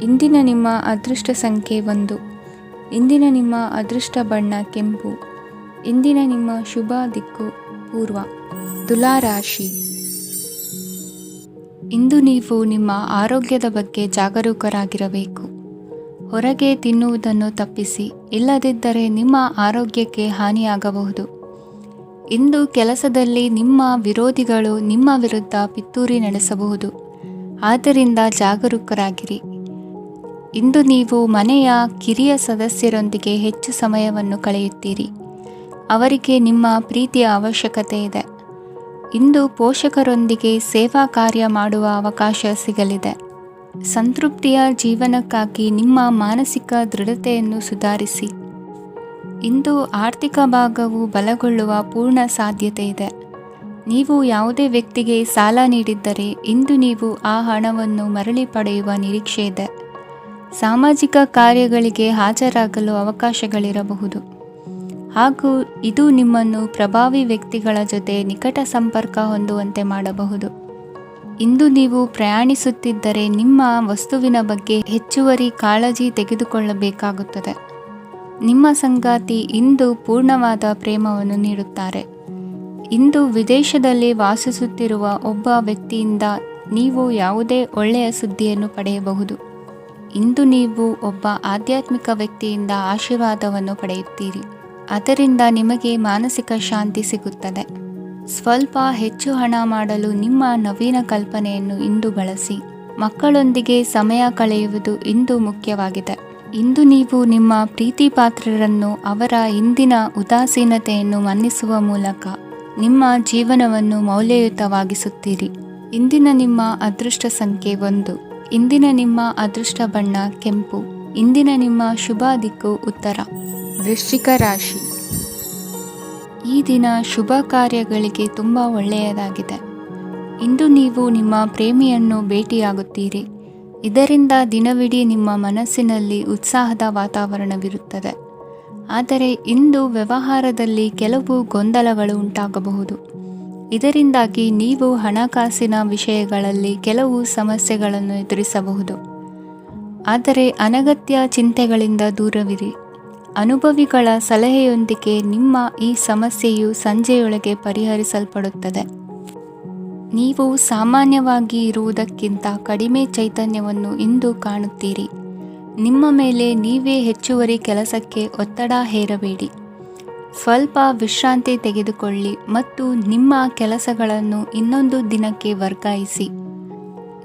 ಇಂದಿನ ನಿಮ್ಮ ಅದೃಷ್ಟ ಸಂಖ್ಯೆ 1. ಇಂದಿನ ನಿಮ್ಮ ಅದೃಷ್ಟ ಬಣ್ಣ ಕೆಂಪು. ಇಂದಿನ ನಿಮ್ಮ ಶುಭ ದಿಕ್ಕು ಪೂರ್ವ. ತುಲಾ ರಾಶಿ. ಇಂದು ನೀವು ನಿಮ್ಮ ಆರೋಗ್ಯದ ಬಗ್ಗೆ ಜಾಗರೂಕರಾಗಿರಬೇಕು. ಹೊರಗೆ ತಿನ್ನುವುದನ್ನು ತಪ್ಪಿಸಿ, ಇಲ್ಲದಿದ್ದರೆ ನಿಮ್ಮ ಆರೋಗ್ಯಕ್ಕೆ ಹಾನಿಯಾಗಬಹುದು. ಇಂದು ಕೆಲಸದಲ್ಲಿ ನಿಮ್ಮ ವಿರೋಧಿಗಳು ನಿಮ್ಮ ವಿರುದ್ಧ ಪಿತೂರಿ ನಡೆಸಬಹುದು. ಆದ್ದರಿಂದ ಜಾಗರೂಕರಾಗಿರಿ. ಇಂದು ನೀವು ಮನೆಯ ಕಿರಿಯ ಸದಸ್ಯರೊಂದಿಗೆ ಹೆಚ್ಚು ಸಮಯವನ್ನು ಕಳೆಯುತ್ತೀರಿ. ಅವರಿಗೆ ನಿಮ್ಮ ಪ್ರೀತಿಯ ಅವಶ್ಯಕತೆ ಇದೆ. ಇಂದು ಪೋಷಕರೊಂದಿಗೆ ಸೇವಾ ಕಾರ್ಯ ಮಾಡುವ ಅವಕಾಶ ಸಿಗಲಿದೆ. ಸಂತೃಪ್ತಿಯ ಜೀವನಕ್ಕಾಗಿ ನಿಮ್ಮ ಮಾನಸಿಕ ದೃಢತೆಯನ್ನು ಸುಧಾರಿಸಿ. ಇಂದು ಆರ್ಥಿಕ ಭಾಗವು ಬಲಗೊಳ್ಳುವ ಪೂರ್ಣ ಸಾಧ್ಯತೆ ಇದೆ. ನೀವು ಯಾವುದೇ ವ್ಯಕ್ತಿಗೆ ಸಾಲ ನೀಡಿದ್ದರೆ ಇಂದು ನೀವು ಆ ಹಣವನ್ನು ಮರಳಿ ಪಡೆಯುವ ನಿರೀಕ್ಷೆ ಇದೆ. ಸಾಮಾಜಿಕ ಕಾರ್ಯಗಳಿಗೆ ಹಾಜರಾಗಲು ಅವಕಾಶಗಳಿರಬಹುದು. ಹಾಗೂ ಇದು ನಿಮ್ಮನ್ನು ಪ್ರಭಾವಿ ವ್ಯಕ್ತಿಗಳ ಜೊತೆ ನಿಕಟ ಸಂಪರ್ಕ ಹೊಂದುವಂತೆ ಮಾಡಬಹುದು. ಇಂದು ನೀವು ಪ್ರಯಾಣಿಸುತ್ತಿದ್ದರೆ ನಿಮ್ಮ ವಸ್ತುವಿನ ಬಗ್ಗೆ ಹೆಚ್ಚುವರಿ ಕಾಳಜಿ ತೆಗೆದುಕೊಳ್ಳಬೇಕಾಗುತ್ತದೆ. ನಿಮ್ಮ ಸಂಗಾತಿ ಇಂದು ಪೂರ್ಣವಾದ ಪ್ರೇಮವನ್ನು ನೀಡುತ್ತಾರೆ. ಇಂದು ವಿದೇಶದಲ್ಲಿ ವಾಸಿಸುತ್ತಿರುವ ಒಬ್ಬ ವ್ಯಕ್ತಿಯಿಂದ ನೀವು ಯಾವುದೇ ಒಳ್ಳೆಯ ಸುದ್ದಿಯನ್ನು ಪಡೆಯಬಹುದು. ಇಂದು ನೀವು ಒಬ್ಬ ಆಧ್ಯಾತ್ಮಿಕ ವ್ಯಕ್ತಿಯಿಂದ ಆಶೀರ್ವಾದವನ್ನು ಪಡೆಯುತ್ತೀರಿ. ಅದರಿಂದ ನಿಮಗೆ ಮಾನಸಿಕ ಶಾಂತಿ ಸಿಗುತ್ತದೆ. ಸ್ವಲ್ಪ ಹೆಚ್ಚು ಹಣ ಮಾಡಲು ನಿಮ್ಮ ನವೀನ ಕಲ್ಪನೆಯನ್ನು ಇಂದು ಬಳಸಿ. ಮಕ್ಕಳೊಂದಿಗೆ ಸಮಯ ಕಳೆಯುವುದು ಇಂದು ಮುಖ್ಯವಾಗಿದೆ. ಇಂದು ನೀವು ನಿಮ್ಮ ಪ್ರೀತಿ ಪಾತ್ರರನ್ನು ಅವರ ಇಂದಿನ ಉದಾಸೀನತೆಯನ್ನು ಮನ್ನಿಸುವ ಮೂಲಕ ನಿಮ್ಮ ಜೀವನವನ್ನು ಮೌಲ್ಯಯುತವಾಗಿಸುತ್ತೀರಿ. ಇಂದಿನ ನಿಮ್ಮ ಅದೃಷ್ಟ ಸಂಖ್ಯೆ 1. ಇಂದಿನ ನಿಮ್ಮ ಅದೃಷ್ಟ ಬಣ್ಣ ಕೆಂಪು. ಇಂದಿನ ನಿಮ್ಮ ಶುಭ ದಿಕ್ಕು ಉತ್ತರ. ವೃಶ್ಚಿಕ ರಾಶಿ. ಈ ದಿನ ಶುಭ ಕಾರ್ಯಗಳಿಗೆ ತುಂಬ ಒಳ್ಳೆಯದಾಗಿದೆ. ಇಂದು ನೀವು ನಿಮ್ಮ ಪ್ರೇಮಿಯನ್ನು ಭೇಟಿಯಾಗುತ್ತೀರಿ. ಇದರಿಂದ ದಿನವಿಡೀ ನಿಮ್ಮ ಮನಸ್ಸಿನಲ್ಲಿ ಉತ್ಸಾಹದ ವಾತಾವರಣವಿರುತ್ತದೆ. ಆದರೆ ಇಂದು ವ್ಯವಹಾರದಲ್ಲಿ ಕೆಲವು ಗೊಂದಲಗಳು ಉಂಟಾಗಬಹುದು. ಇದರಿಂದಾಗಿ ನೀವು ಹಣಕಾಸಿನ ವಿಷಯಗಳಲ್ಲಿ ಕೆಲವು ಸಮಸ್ಯೆಗಳನ್ನು ಎದುರಿಸಬಹುದು. ಆದರೆ ಅನಗತ್ಯ ಚಿಂತೆಗಳಿಂದ ದೂರವಿರಿ. ಅನುಭವಿಗಳ ಸಲಹೆಯೊಂದಿಗೆ ನಿಮ್ಮ ಈ ಸಮಸ್ಯೆಯು ಸಂಜೆಯೊಳಗೆ ಪರಿಹರಿಸಲ್ಪಡುತ್ತದೆ. ನೀವು ಸಾಮಾನ್ಯವಾಗಿ ಇರುವುದಕ್ಕಿಂತ ಕಡಿಮೆ ಚೈತನ್ಯವನ್ನು ಇಂದು ಕಾಣುತ್ತೀರಿ. ನಿಮ್ಮ ಮೇಲೆ ನೀವೇ ಹೆಚ್ಚುವರಿ ಕೆಲಸಕ್ಕೆ ಒತ್ತಡ ಹೇರಬೇಡಿ. ಸ್ವಲ್ಪ ವಿಶ್ರಾಂತಿ ತೆಗೆದುಕೊಳ್ಳಿ ಮತ್ತು ನಿಮ್ಮ ಕೆಲಸಗಳನ್ನು ಇನ್ನೊಂದು ದಿನಕ್ಕೆ ವರ್ಗಾಯಿಸಿ.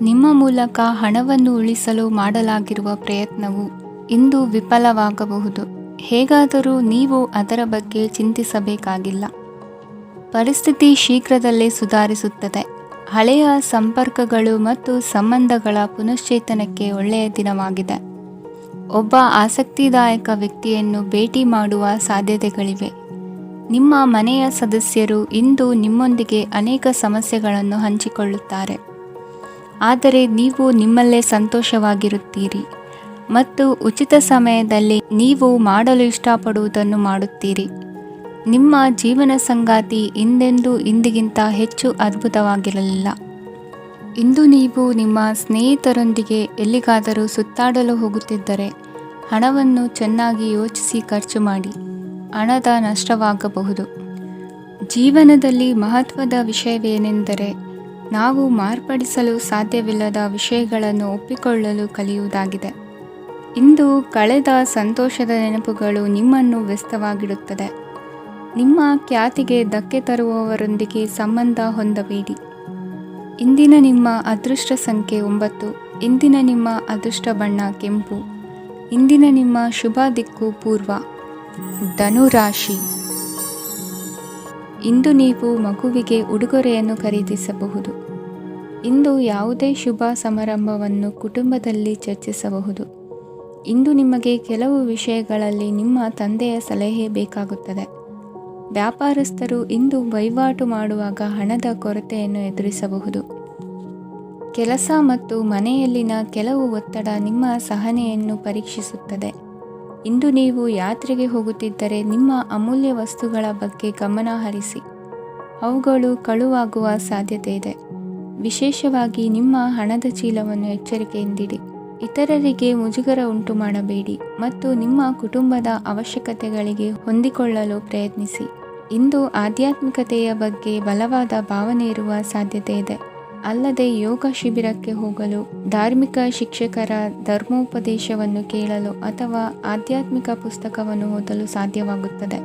ನಿಮ್ಮ ಮೂಲಕ ಹಣವನ್ನು ಉಳಿಸಲು ಮಾಡಲಾಗಿರುವ ಪ್ರಯತ್ನವು ಇಂದು ವಿಫಲವಾಗಬಹುದು. ಹೇಗಾದರೂ ನೀವು ಅದರ ಬಗ್ಗೆ ಚಿಂತಿಸಬೇಕಾಗಿಲ್ಲ. ಪರಿಸ್ಥಿತಿ ಶೀಘ್ರದಲ್ಲೇ ಸುಧಾರಿಸುತ್ತದೆ. ಹಳೆಯ ಸಂಪರ್ಕಗಳು ಮತ್ತು ಸಂಬಂಧಗಳ ಪುನಶ್ಚೇತನಕ್ಕೆ ಒಳ್ಳೆಯ ದಿನವಾಗಿದೆ. ಒಬ್ಬ ಆಸಕ್ತಿದಾಯಕ ವ್ಯಕ್ತಿಯನ್ನು ಭೇಟಿ ಮಾಡುವ ಸಾಧ್ಯತೆಗಳಿವೆ. ನಿಮ್ಮ ಮನೆಯ ಸದಸ್ಯರು ಇಂದು ನಿಮ್ಮೊಂದಿಗೆ ಅನೇಕ ಸಮಸ್ಯೆಗಳನ್ನು ಹಂಚಿಕೊಳ್ಳುತ್ತಾರೆ, ಆದರೆ ನೀವು ನಿಮ್ಮಲ್ಲೇ ಸಂತೋಷವಾಗಿರುತ್ತೀರಿ ಮತ್ತು ಉಚಿತ ಸಮಯದಲ್ಲಿ ನೀವು ಮಾಡಲು ಇಷ್ಟಪಡುವುದನ್ನು ಮಾಡುತ್ತೀರಿ. ನಿಮ್ಮ ಜೀವನ ಸಂಗಾತಿ ಹಿಂದೆಂದೂ ಇಂದಿಗಿಂತ ಹೆಚ್ಚು ಅದ್ಭುತವಾಗಿರಲಿಲ್ಲ. ಇಂದು ನೀವು ನಿಮ್ಮ ಸ್ನೇಹಿತರೊಂದಿಗೆ ಎಲ್ಲಿಗಾದರೂ ಸುತ್ತಾಡಲು ಹೋಗುತ್ತಿದ್ದರೆ ಹಣವನ್ನು ಚೆನ್ನಾಗಿ ಯೋಚಿಸಿ ಖರ್ಚು ಮಾಡಿ. ಹಣದ ನಷ್ಟವಾಗಬಹುದು. ಜೀವನದಲ್ಲಿ ಮಹತ್ವದ ವಿಷಯವೇನೆಂದರೆ ನಾವು ಮಾರ್ಪಡಿಸಲು ಸಾಧ್ಯವಿಲ್ಲದ ವಿಷಯಗಳನ್ನು ಒಪ್ಪಿಕೊಳ್ಳಲು ಕಲಿಯುವುದಾಗಿದೆ. ಇಂದು ಕಳೆದ ಸಂತೋಷದ ನೆನಪುಗಳು ನಿಮ್ಮನ್ನು ವ್ಯಸ್ತವಾಗಿಡುತ್ತದೆ. ನಿಮ್ಮ ಖ್ಯಾತಿಗೆ ಧಕ್ಕೆ ತರುವವರೊಂದಿಗೆ ಸಂಬಂಧ ಹೊಂದಬೇಡಿ. ಇಂದಿನ ನಿಮ್ಮ ಅದೃಷ್ಟ ಸಂಖ್ಯೆ 9. ಇಂದಿನ ನಿಮ್ಮ ಅದೃಷ್ಟ ಬಣ್ಣ ಕೆಂಪು. ಇಂದಿನ ನಿಮ್ಮ ಶುಭ ದಿಕ್ಕು ಪೂರ್ವ. ಧನುರಾಶಿ. ಇಂದು ನೀವು ಮಗುವಿಗೆ ಉಡುಗೊರೆಯನ್ನು ಖರೀದಿಸಬಹುದು. ಇಂದು ಯಾವುದೇ ಶುಭ ಸಮಾರಂಭವನ್ನು ಕುಟುಂಬದಲ್ಲಿ ಚರ್ಚಿಸಬಹುದು. ಇಂದು ನಿಮಗೆ ಕೆಲವು ವಿಷಯಗಳಲ್ಲಿ ನಿಮ್ಮ ತಂದೆಯ ಸಲಹೆ ಬೇಕಾಗುತ್ತದೆ. ವ್ಯಾಪಾರಸ್ಥರು ಇಂದು ವಹಿವಾಟು ಮಾಡುವಾಗ ಹಣದ ಕೊರತೆಯನ್ನು ಎದುರಿಸಬಹುದು. ಕೆಲಸ ಮತ್ತು ಮನೆಯಲ್ಲಿನ ಕೆಲವು ಒತ್ತಡ ನಿಮ್ಮ ಸಹನೆಯನ್ನು ಪರೀಕ್ಷಿಸುತ್ತದೆ. ಇಂದು ನೀವು ಯಾತ್ರೆಗೆ ಹೋಗುತ್ತಿದ್ದರೆ ನಿಮ್ಮ ಅಮೂಲ್ಯ ವಸ್ತುಗಳ ಬಗ್ಗೆ ಗಮನ ಹರಿಸಿ. ಅವುಗಳು ಕಳುವಾಗುವ ಸಾಧ್ಯತೆ ಇದೆ. ವಿಶೇಷವಾಗಿ ನಿಮ್ಮ ಹಣದ ಚೀಲವನ್ನು ಎಚ್ಚರಿಕೆಯಿಂದಿಡಿ. ಇತರರಿಗೆ ಮುಜುಗರ ಉಂಟು ಮಾಡಬೇಡಿ ಮತ್ತು ನಿಮ್ಮ ಕುಟುಂಬದ ಅವಶ್ಯಕತೆಗಳಿಗೆ ಹೊಂದಿಕೊಳ್ಳಲು ಪ್ರಯತ್ನಿಸಿ. ಇಂದು ಆಧ್ಯಾತ್ಮಿಕತೆಯ ಬಗ್ಗೆ ಬಲವಾದ ಭಾವನೆ ಇರುವ ಸಾಧ್ಯತೆ ಇದೆ. ಅಲ್ಲದೆ ಯೋಗ ಶಿಬಿರಕ್ಕೆ ಹೋಗಲು, ಧಾರ್ಮಿಕ ಶಿಕ್ಷಕರ ಧರ್ಮೋಪದೇಶವನ್ನು ಕೇಳಲು ಅಥವಾ ಆಧ್ಯಾತ್ಮಿಕ ಪುಸ್ತಕವನ್ನು ಓದಲು ಸಾಧ್ಯವಾಗುತ್ತದೆ.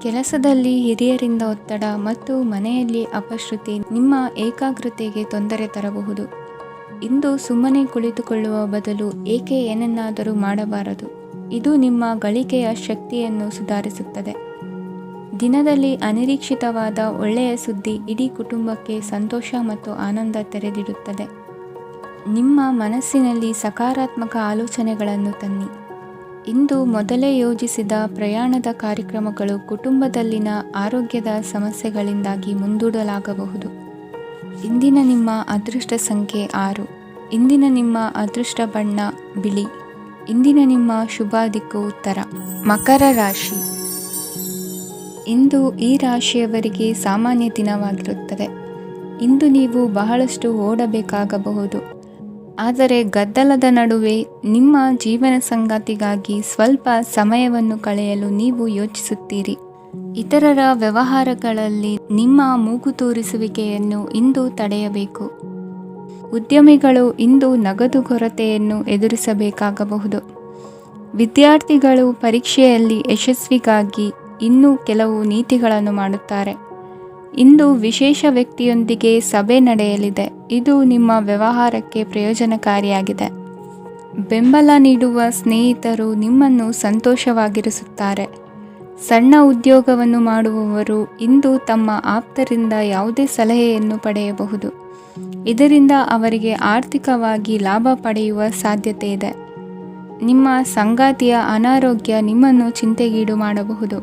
ಕೆಲಸದಲ್ಲಿ ಹಿರಿಯರಿಂದ ಒತ್ತಡ ಮತ್ತು ಮನೆಯಲ್ಲಿ ಅಪಶ್ರುತಿ ನಿಮ್ಮ ಏಕಾಗ್ರತೆಗೆ ತೊಂದರೆ ತರಬಹುದು. ಇಂದು ಸುಮ್ಮನೆ ಕುಳಿತುಕೊಳ್ಳುವ ಬದಲು ಏಕೆ ಏನನ್ನಾದರೂ ಮಾಡಬಾರದು. ಇದು ನಿಮ್ಮ ಗಳಿಕೆಯ ಶಕ್ತಿಯನ್ನು ಸುಧಾರಿಸುತ್ತದೆ. ದಿನದಲ್ಲಿ ಅನಿರೀಕ್ಷಿತವಾದ ಒಳ್ಳೆಯ ಸುದ್ದಿ ಇಡೀ ಕುಟುಂಬಕ್ಕೆ ಸಂತೋಷ ಮತ್ತು ಆನಂದ ತೆರೆದಿಡುತ್ತದೆ. ನಿಮ್ಮ ಮನಸ್ಸಿನಲ್ಲಿ ಸಕಾರಾತ್ಮಕ ಆಲೋಚನೆಗಳನ್ನು ತನ್ನಿ. ಇಂದು ಮೊದಲೇ ಯೋಜಿಸಿದ ಪ್ರಯಾಣದ ಕಾರ್ಯಕ್ರಮಗಳು ಕುಟುಂಬದಲ್ಲಿನ ಆರೋಗ್ಯದ ಸಮಸ್ಯೆಗಳಿಂದಾಗಿ ಮುಂದೂಡಲಾಗಬಹುದು. ಇಂದಿನ ನಿಮ್ಮ ಅದೃಷ್ಟ ಸಂಖ್ಯೆ 6. ಇಂದಿನ ನಿಮ್ಮ ಅದೃಷ್ಟ ಬಣ್ಣ ಬಿಳಿ. ಇಂದಿನ ನಿಮ್ಮ ಶುಭ ದಿಕ್ಕು ಉತ್ತರ. ಮಕರ ರಾಶಿ. ಇಂದು ಈ ರಾಶಿಯವರಿಗೆ ಸಾಮಾನ್ಯ ದಿನವಾಗಿರುತ್ತದೆ. ಇಂದು ನೀವು ಬಹಳಷ್ಟು ಓಡಬೇಕಾಗಬಹುದು, ಆದರೆ ಗದ್ದಲದ ನಡುವೆ ನಿಮ್ಮ ಜೀವನ ಸಂಗಾತಿಗಾಗಿ ಸ್ವಲ್ಪ ಸಮಯವನ್ನು ಕಳೆಯಲು ನೀವು ಯೋಚಿಸುತ್ತೀರಿ. ಇತರರ ವ್ಯವಹಾರಗಳಲ್ಲಿ ನಿಮ್ಮ ಮೂಗು ತೂರಿಸುವಿಕೆಯನ್ನು ಇಂದು ತಡೆಯಬೇಕು. ಉದ್ಯಮಿಗಳು ಇಂದು ನಗದು ಕೊರತೆಯನ್ನು ಎದುರಿಸಬೇಕಾಗಬಹುದು. ವಿದ್ಯಾರ್ಥಿಗಳು ಪರೀಕ್ಷೆಯಲ್ಲಿ ಯಶಸ್ವಿಗಾಗಿ ಇನ್ನೂ ಕೆಲವು ನೀತಿಗಳನ್ನು ಮಾಡುತ್ತಾರೆ. ಇಂದು ವಿಶೇಷ ವ್ಯಕ್ತಿಯೊಂದಿಗೆ ಸಭೆ ನಡೆಯಲಿದೆ. ಇದು ನಿಮ್ಮ ವ್ಯವಹಾರಕ್ಕೆ ಪ್ರಯೋಜನಕಾರಿಯಾಗಿದೆ. ಬೆಂಬಲ ನೀಡುವ ಸ್ನೇಹಿತರು ನಿಮ್ಮನ್ನು ಸಂತೋಷವಾಗಿರಿಸುತ್ತಾರೆ. ಸಣ್ಣ ಉದ್ಯೋಗವನ್ನು ಮಾಡುವವರು ಇಂದು ತಮ್ಮ ಆಪ್ತರಿಂದ ಯಾವುದೇ ಸಲಹೆಯನ್ನು ಪಡೆಯಬಹುದು. ಇದರಿಂದ ಅವರಿಗೆ ಆರ್ಥಿಕವಾಗಿ ಲಾಭ ಪಡೆಯುವ ಸಾಧ್ಯತೆ ಇದೆ. ನಿಮ್ಮ ಸಂಗಾತಿಯ ಅನಾರೋಗ್ಯ ನಿಮ್ಮನ್ನು ಚಿಂತೆಗೀಡು ಮಾಡಬಹುದು.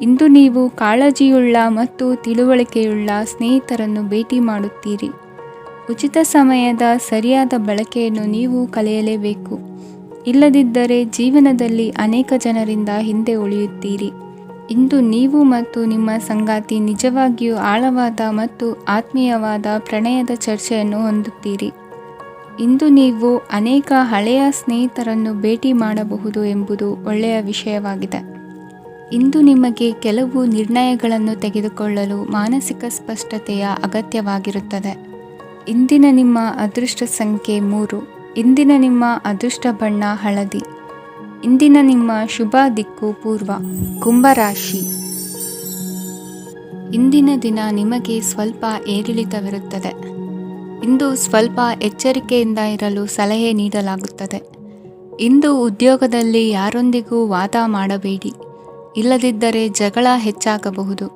ಇಂದು ನೀವು ಕಾಳಜಿಯುಳ್ಳ ಮತ್ತು ತಿಳುವಳಿಕೆಯುಳ್ಳ ಸ್ನೇಹಿತರನ್ನು ಭೇಟಿ ಮಾಡುತ್ತೀರಿ. ಉಚಿತ ಸಮಯದ ಸರಿಯಾದ ಬಳಕೆಯನ್ನು ನೀವು ಕಲಿಯಲೇಬೇಕು. ಇಲ್ಲದಿದ್ದರೆ ಜೀವನದಲ್ಲಿ ಅನೇಕ ಜನರಿಂದ ಹಿಂದೆ ಉಳಿಯುತ್ತೀರಿ. ಇಂದು ನೀವು ಮತ್ತು ನಿಮ್ಮ ಸಂಗಾತಿ ನಿಜವಾಗಿಯೂ ಆಳವಾದ ಮತ್ತು ಆತ್ಮೀಯವಾದ ಪ್ರಣಯದ ಚರ್ಚೆಯನ್ನು ಹೊಂದುತ್ತೀರಿ. ಇಂದು ನೀವು ಅನೇಕ ಹಳೆಯ ಸ್ನೇಹಿತರನ್ನು ಭೇಟಿ ಮಾಡಬಹುದು ಎಂಬುದು ಒಳ್ಳೆಯ ವಿಷಯವಾಗಿದೆ. ಇಂದು ನಿಮಗೆ ಕೆಲವು ನಿರ್ಣಯಗಳನ್ನು ತೆಗೆದುಕೊಳ್ಳಲು ಮಾನಸಿಕ ಸ್ಪಷ್ಟತೆಯ ಅಗತ್ಯವಾಗಿರುತ್ತದೆ. ಇಂದಿನ ನಿಮ್ಮ ಅದೃಷ್ಟ ಸಂಖ್ಯೆ 3. ಇಂದಿನ ನಿಮ್ಮ ಅದೃಷ್ಟ ಬಣ್ಣ ಹಳದಿ. ಇಂದಿನ ನಿಮ್ಮ ಶುಭ ದಿಕ್ಕು ಪೂರ್ವ. ಕುಂಭರಾಶಿ. ಇಂದಿನ ದಿನ ನಿಮಗೆ ಸ್ವಲ್ಪ ಏರಿಳಿತವಿರುತ್ತದೆ. ಇಂದು ಸ್ವಲ್ಪ ಎಚ್ಚರಿಕೆಯಿಂದ ಇರಲು ಸಲಹೆ ನೀಡಲಾಗುತ್ತದೆ. ಇಂದು ಉದ್ಯೋಗದಲ್ಲಿ ಯಾರೊಂದಿಗೂ ವಾದ ಮಾಡಬೇಡಿ, ಇಲ್ಲದಿದ್ದರೆ ಜಗಳ ಹೆಚ್ಚಾಗಬಹುದು.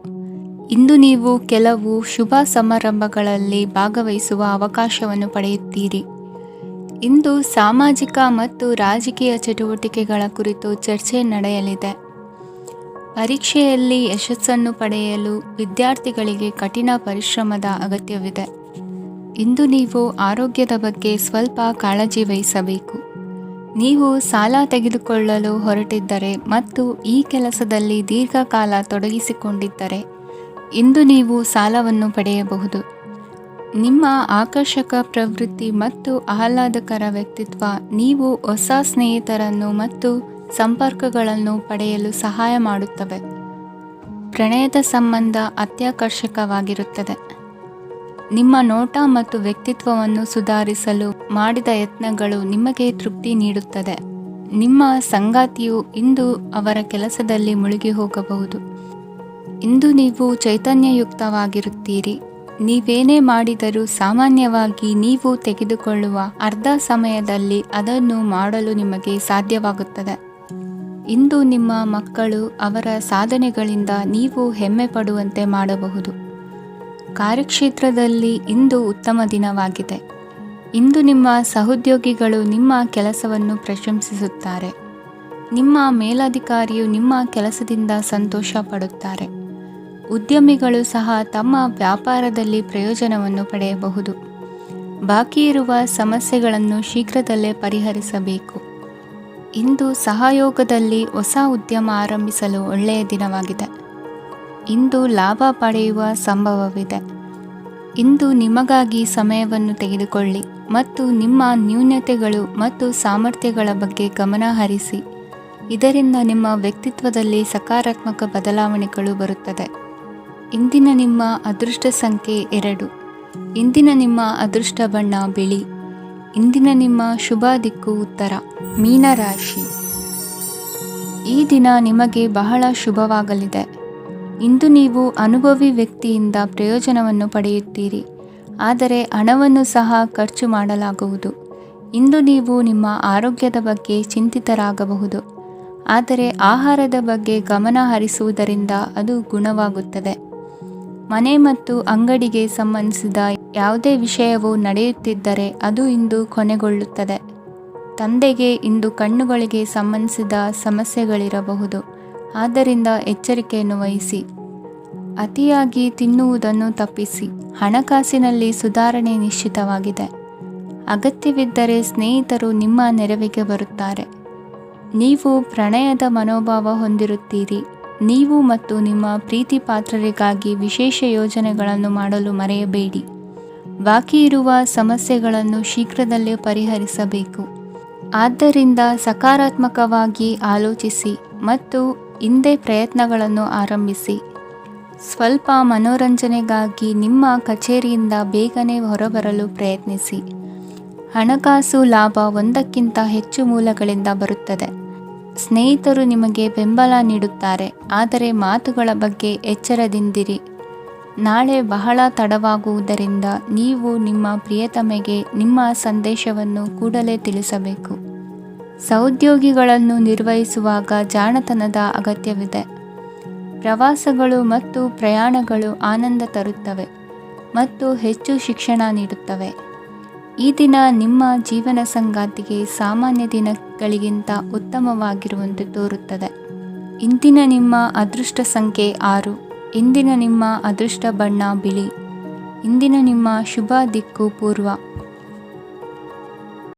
ಇಂದು ನೀವು ಕೆಲವು ಶುಭ ಸಮಾರಂಭಗಳಲ್ಲಿ ಭಾಗವಹಿಸುವ ಅವಕಾಶವನ್ನು ಪಡೆಯುತ್ತೀರಿ. ಇಂದು ಸಾಮಾಜಿಕ ಮತ್ತು ರಾಜಕೀಯ ಚಟುವಟಿಕೆಗಳ ಕುರಿತು ಚರ್ಚೆ ನಡೆಯಲಿದೆ. ಪರೀಕ್ಷೆಯಲ್ಲಿ ಯಶಸ್ಸನ್ನು ಪಡೆಯಲು ವಿದ್ಯಾರ್ಥಿಗಳಿಗೆ ಕಠಿಣ ಪರಿಶ್ರಮದ ಅಗತ್ಯವಿದೆ. ಇಂದು ನೀವು ಆರೋಗ್ಯದ ಬಗ್ಗೆ ಸ್ವಲ್ಪ ಕಾಳಜಿ ವಹಿಸಬೇಕು. ನೀವು ಸಾಲ ತೆಗೆದುಕೊಳ್ಳಲು ಹೊರಟಿದ್ದರೆ ಮತ್ತು ಈ ಕೆಲಸದಲ್ಲಿ ದೀರ್ಘಕಾಲ ತೊಡಗಿಸಿಕೊಂಡಿದ್ದರೆ ಇಂದು ನೀವು ಸಾಲವನ್ನು ಪಡೆಯಬಹುದು. ನಿಮ್ಮ ಆಕರ್ಷಕ ಪ್ರವೃತ್ತಿ ಮತ್ತು ಆಹ್ಲಾದಕರ ವ್ಯಕ್ತಿತ್ವ ನೀವು ಹೊಸ ಸ್ನೇಹಿತರನ್ನು ಮತ್ತು ಸಂಪರ್ಕಗಳನ್ನು ಪಡೆಯಲು ಸಹಾಯ ಮಾಡುತ್ತವೆ. ಪ್ರಣಯದ ಸಂಬಂಧ ಅತ್ಯಾಕರ್ಷಕವಾಗಿರುತ್ತದೆ. ನಿಮ್ಮ ನೋಟ ಮತ್ತು ವ್ಯಕ್ತಿತ್ವವನ್ನು ಸುಧಾರಿಸಲು ಮಾಡಿದ ಯತ್ನಗಳು ನಿಮಗೆ ತೃಪ್ತಿ ನೀಡುತ್ತದೆ. ನಿಮ್ಮ ಸಂಗಾತಿಯು ಇಂದು ಅವರ ಕೆಲಸದಲ್ಲಿ ಮುಳುಗಿ ಹೋಗಬಹುದು. ಇಂದು ನೀವು ಚೈತನ್ಯಯುಕ್ತವಾಗಿರುತ್ತೀರಿ. ನೀವೇನೇ ಮಾಡಿದರೂ ಸಾಮಾನ್ಯವಾಗಿ ನೀವು ತೆಗೆದುಕೊಳ್ಳುವ ಅರ್ಧ ಸಮಯದಲ್ಲಿ ಅದನ್ನು ಮಾಡಲು ನಿಮಗೆ ಸಾಧ್ಯವಾಗುತ್ತದೆ. ಇಂದು ನಿಮ್ಮ ಮಕ್ಕಳು ಅವರ ಸಾಧನೆಗಳಿಂದ ನೀವು ಹೆಮ್ಮೆ ಪಡುವಂತೆ ಮಾಡಬಹುದು. ಕಾರ್ಯಕ್ಷೇತ್ರದಲ್ಲಿ ಇಂದು ಉತ್ತಮ ದಿನವಾಗಿದೆ. ಇಂದು ನಿಮ್ಮ ಸಹೋದ್ಯೋಗಿಗಳು ನಿಮ್ಮ ಕೆಲಸವನ್ನು ಪ್ರಶಂಸಿಸುತ್ತಾರೆ. ನಿಮ್ಮ ಮೇಲಧಿಕಾರಿಯು ನಿಮ್ಮ ಕೆಲಸದಿಂದ ಸಂತೋಷ ಪಡುತ್ತಾರೆ. ಉದ್ಯಮಿಗಳು ಸಹ ತಮ್ಮ ವ್ಯಾಪಾರದಲ್ಲಿ ಪ್ರಯೋಜನವನ್ನು ಪಡೆಯಬಹುದು. ಬಾಕಿ ಇರುವ ಸಮಸ್ಯೆಗಳನ್ನು ಶೀಘ್ರದಲ್ಲೇ ಪರಿಹರಿಸಬೇಕು. ಇಂದು ಸಹಯೋಗದಲ್ಲಿ ಹೊಸ ಉದ್ಯಮ ಆರಂಭಿಸಲು ಒಳ್ಳೆಯ ದಿನವಾಗಿದೆ. ಇಂದು ಲಾಭ ಪಡೆಯುವ ಸಂಭವವಿದೆ. ಇಂದು ನಿಮಗಾಗಿ ಸಮಯವನ್ನು ತೆಗೆದುಕೊಳ್ಳಿ ಮತ್ತು ನಿಮ್ಮ ನ್ಯೂನತೆಗಳು ಮತ್ತು ಸಾಮರ್ಥ್ಯಗಳ ಬಗ್ಗೆ ಗಮನ ಹರಿಸಿ. ಇದರಿಂದ ನಿಮ್ಮ ವ್ಯಕ್ತಿತ್ವದಲ್ಲಿ ಸಕಾರಾತ್ಮಕ ಬದಲಾವಣೆಗಳು ಬರುತ್ತದೆ. ಇಂದಿನ ನಿಮ್ಮ ಅದೃಷ್ಟ ಸಂಖ್ಯೆ 2. ಇಂದಿನ ನಿಮ್ಮ ಅದೃಷ್ಟ ಬಣ್ಣ ಬಿಳಿ. ಇಂದಿನ ನಿಮ್ಮ ಶುಭ ದಿಕ್ಕು ಉತ್ತರ. ಮೀನರಾಶಿ. ಈ ದಿನ ನಿಮಗೆ ಬಹಳ ಶುಭವಾಗಲಿದೆ. ಇಂದು ನೀವು ಅನುಭವಿ ವ್ಯಕ್ತಿಯಿಂದ ಪ್ರಯೋಜನವನ್ನು ಪಡೆಯುತ್ತೀರಿ, ಆದರೆ ಹಣವನ್ನು ಸಹ ಖರ್ಚು ಮಾಡಲಾಗುವುದು. ಇಂದು ನೀವು ನಿಮ್ಮ ಆರೋಗ್ಯದ ಬಗ್ಗೆ ಚಿಂತಿತರಾಗಬಹುದು, ಆದರೆ ಆಹಾರದ ಬಗ್ಗೆ ಗಮನ ಹರಿಸುವುದರಿಂದ ಅದು ಗುಣವಾಗುತ್ತದೆ. ಮನೆ ಮತ್ತು ಅಂಗಡಿಗೆ ಸಂಬಂಧಿಸಿದ ಯಾವುದೇ ವಿಷಯವು ನಡೆಯುತ್ತಿದ್ದರೆ ಅದು ಇಂದು ಕೊನೆಗೊಳ್ಳುತ್ತದೆ. ತಂದೆಗೆ ಇಂದು ಕಣ್ಣುಗಳಿಗೆ ಸಂಬಂಧಿಸಿದ ಸಮಸ್ಯೆಗಳಿರಬಹುದು, ಆದ್ದರಿಂದ ಎಚ್ಚರಿಕೆಯನ್ನು ವಹಿಸಿ. ಅತಿಯಾಗಿ ತಿನ್ನುವುದನ್ನು ತಪ್ಪಿಸಿ. ಹಣಕಾಸಿನಲ್ಲಿ ಸುಧಾರಣೆ ನಿಶ್ಚಿತವಾಗಿದೆ. ಅಗತ್ಯವಿದ್ದರೆ ಸ್ನೇಹಿತರು ನಿಮ್ಮ ನೆರವಿಗೆ ಬರುತ್ತಾರೆ. ನೀವು ಪ್ರಣಯದ ಮನೋಭಾವ ಹೊಂದಿರುತ್ತೀರಿ. ನೀವು ಮತ್ತು ನಿಮ್ಮ ಪ್ರೀತಿ ಪಾತ್ರರಿಗಾಗಿ ವಿಶೇಷ ಯೋಜನೆಗಳನ್ನು ಮಾಡಲು ಮರೆಯಬೇಡಿ. ಬಾಕಿ ಇರುವ ಸಮಸ್ಯೆಗಳನ್ನು ಶೀಘ್ರದಲ್ಲೇ ಪರಿಹರಿಸಬೇಕು. ಆದ್ದರಿಂದ ಸಕಾರಾತ್ಮಕವಾಗಿ ಆಲೋಚಿಸಿ ಮತ್ತು ಇಂದೇ ಪ್ರಯತ್ನಗಳನ್ನು ಆರಂಭಿಸಿ. ಸ್ವಲ್ಪ ಮನೋರಂಜನೆಗಾಗಿ ನಿಮ್ಮ ಕಚೇರಿಯಿಂದ ಬೇಗನೆ ಹೊರಬರಲು ಪ್ರಯತ್ನಿಸಿ. ಹಣಕಾಸು ಲಾಭ ಒಂದಕ್ಕಿಂತ ಹೆಚ್ಚು ಮೂಲಗಳಿಂದ ಬರುತ್ತದೆ. ಸ್ನೇಹಿತರು ನಿಮಗೆ ಬೆಂಬಲ ನೀಡುತ್ತಾರೆ, ಆದರೆ ಮಾತುಗಳ ಬಗ್ಗೆ ಎಚ್ಚರದಿಂದಿರಿ. ನಾಳೆ ಬಹಳ ತಡವಾಗುವುದರಿಂದ ನೀವು ನಿಮ್ಮ ಪ್ರಿಯತಮೆಗೆ ನಿಮ್ಮ ಸಂದೇಶವನ್ನು ಕೂಡಲೇ ತಿಳಿಸಬೇಕು. ಸಹೋದ್ಯೋಗಿಗಳನ್ನು ನಿರ್ವಹಿಸುವಾಗ ಜಾಣತನದ ಅಗತ್ಯವಿದೆ. ಪ್ರವಾಸಗಳು ಮತ್ತು ಪ್ರಯಾಣಗಳು ಆನಂದ ತರುತ್ತವೆ ಮತ್ತು ಹೆಚ್ಚು ಶಿಕ್ಷಣ ನೀಡುತ್ತವೆ. ಈ ದಿನ ನಿಮ್ಮ ಜೀವನ ಸಂಗಾತಿಗೆ ಸಾಮಾನ್ಯ ದಿನಗಳಿಗಿಂತ ಉತ್ತಮವಾಗಿರುವಂತೆ ತೋರುತ್ತದೆ. ಇಂದಿನ ನಿಮ್ಮ ಅದೃಷ್ಟ ಸಂಖ್ಯೆ 6. ಇಂದಿನ ನಿಮ್ಮ ಅದೃಷ್ಟ ಬಣ್ಣ ಬಿಳಿ. ಇಂದಿನ ನಿಮ್ಮ ಶುಭ ದಿಕ್ಕು ಪೂರ್ವ.